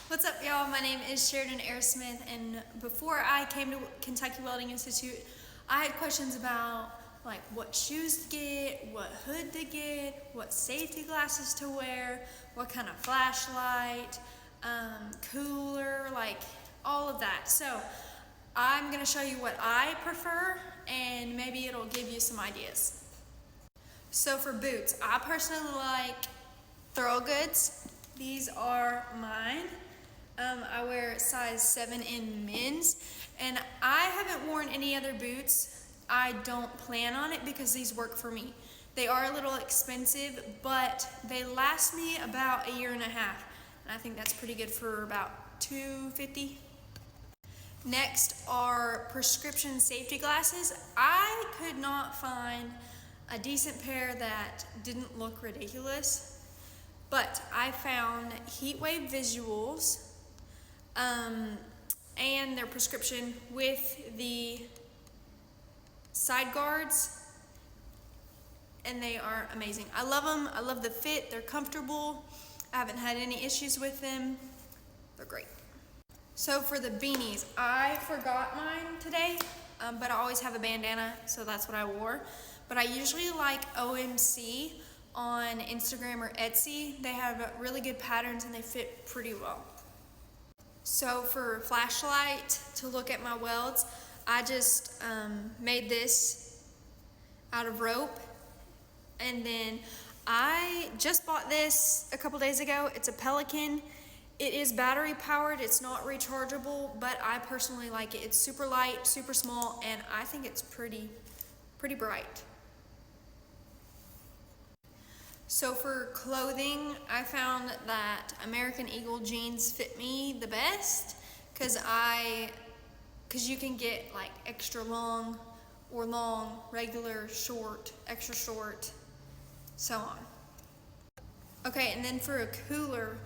What's up, y'all? My name is Sheraden Smith, and before I came to Kentucky Welding Institute, I had questions about like what shoes to get, what hood to get, what safety glasses to wear, what kind of flashlight, cooler, like all of that. So I'm gonna show you what I prefer, and maybe it'll give you some ideas. So for boots, I personally like Thorogoods. These are mine. I wear size 7 in men's, and I haven't worn any other boots. I don't plan on it because these work for me. They are a little expensive, but they last me about a year and a half, and I think that's pretty good for about $250. Next are prescription safety glasses. I could not find a decent pair that didn't look ridiculous, but I found Heatwave Visuals, and their prescription with the side guards, and they are amazing. I love them. I love the fit. They're comfortable. I haven't had any issues with them. They're great. So for the beanies, I forgot mine today, but I always have a bandana, so that's what I wore. But I usually like OMC on Instagram or Etsy. They have really good patterns and they fit pretty well. So for flashlight to look at my welds, I just made this out of rope, and then I just bought this a couple days ago. It's a Pelican. It is battery powered, it's not rechargeable, but I personally like it. It's super light, super small, and I think it's pretty bright. So for clothing, I found that American Eagle jeans fit me the best because you can get like extra long or long, regular, short, extra short, so on. Okay, and then for a cooler,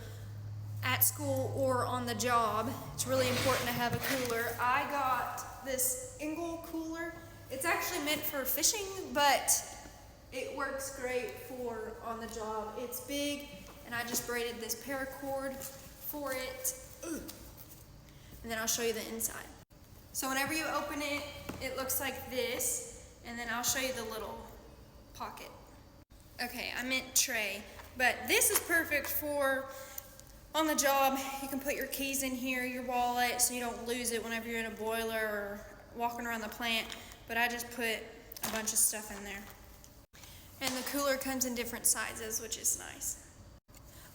at school or on the job, it's really important to have a cooler. I got this Engel cooler. It's actually meant for fishing, but it works great for on the job. It's big, and I just braided this paracord for it. And then I'll show you the inside. So whenever you open it, it looks like this, and then I'll show you the little pocket. Okay, I meant tray, but this is perfect for on the job. You can put your keys in here, your wallet, so you don't lose it whenever you're in a boiler or walking around the plant, but I just put a bunch of stuff in there. And the cooler comes in different sizes, which is nice.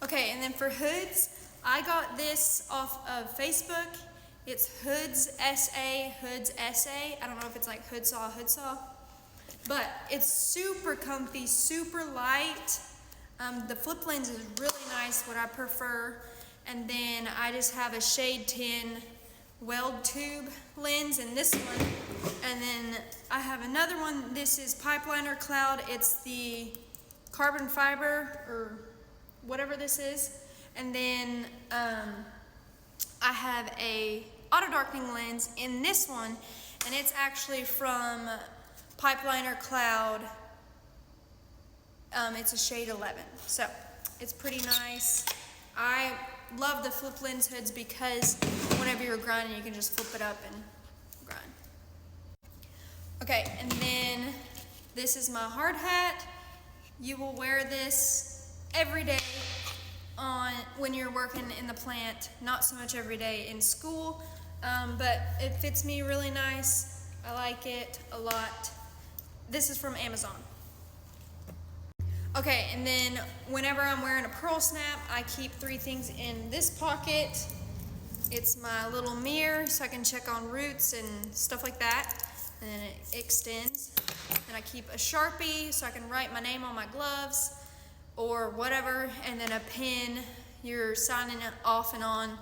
Okay, and then for hoods, I got this off of Facebook. It's Hoods SA, Hoods SA. I don't know if it's like hood saw, but it's super comfy, super light. The flip lens is really nice, what I prefer. And then I just have a shade 10 weld tube lens in this one. And then I have another one. This is Pipeliner Cloud. It's the carbon fiber or whatever this is. And then I have a auto darkening lens in this one, and it's actually from Pipeliner Cloud. It's a shade 11, so it's pretty nice. I love the flip lens hoods because whenever you're grinding, you can just flip it up and grind. Okay, and then this is my hard hat. You will wear this every day when you're working in the plant, not so much every day in school, but it fits me really nice. I like it a lot. This is from Amazon. Okay, and then whenever I'm wearing a pearl snap, I keep 3 things in this pocket. It's my little mirror so I can check on roots and stuff like that. And then it extends. And I keep a Sharpie so I can write my name on my gloves or whatever. And then a pen. You're signing off and on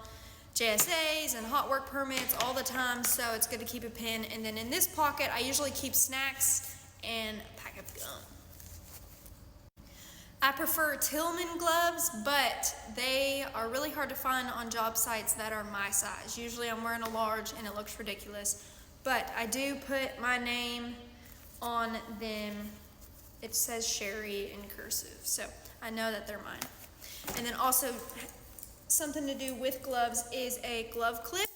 JSAs and hot work permits all the time, so it's good to keep a pen. And then in this pocket, I usually keep snacks and a pack of gum. I prefer Tillman gloves, but they are really hard to find on job sites that are my size. Usually I'm wearing a large and it looks ridiculous, but I do put my name on them. It says Sherry in cursive, so I know that they're mine. And then also something to do with gloves is a glove clip.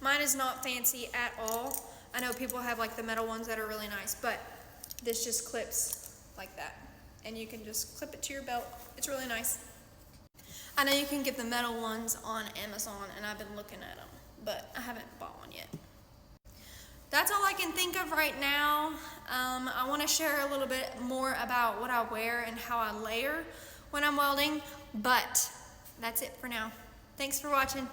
Mine is not fancy at all. I know people have like the metal ones that are really nice, but this just clips like that. And you can just clip it to your belt. It's really nice. I know you can get the metal ones on Amazon, and I've been looking at them, but I haven't bought one yet. That's all I can think of right now. I want to share a little bit more about what I wear and how I layer when I'm welding, but that's it for now. Thanks for watching.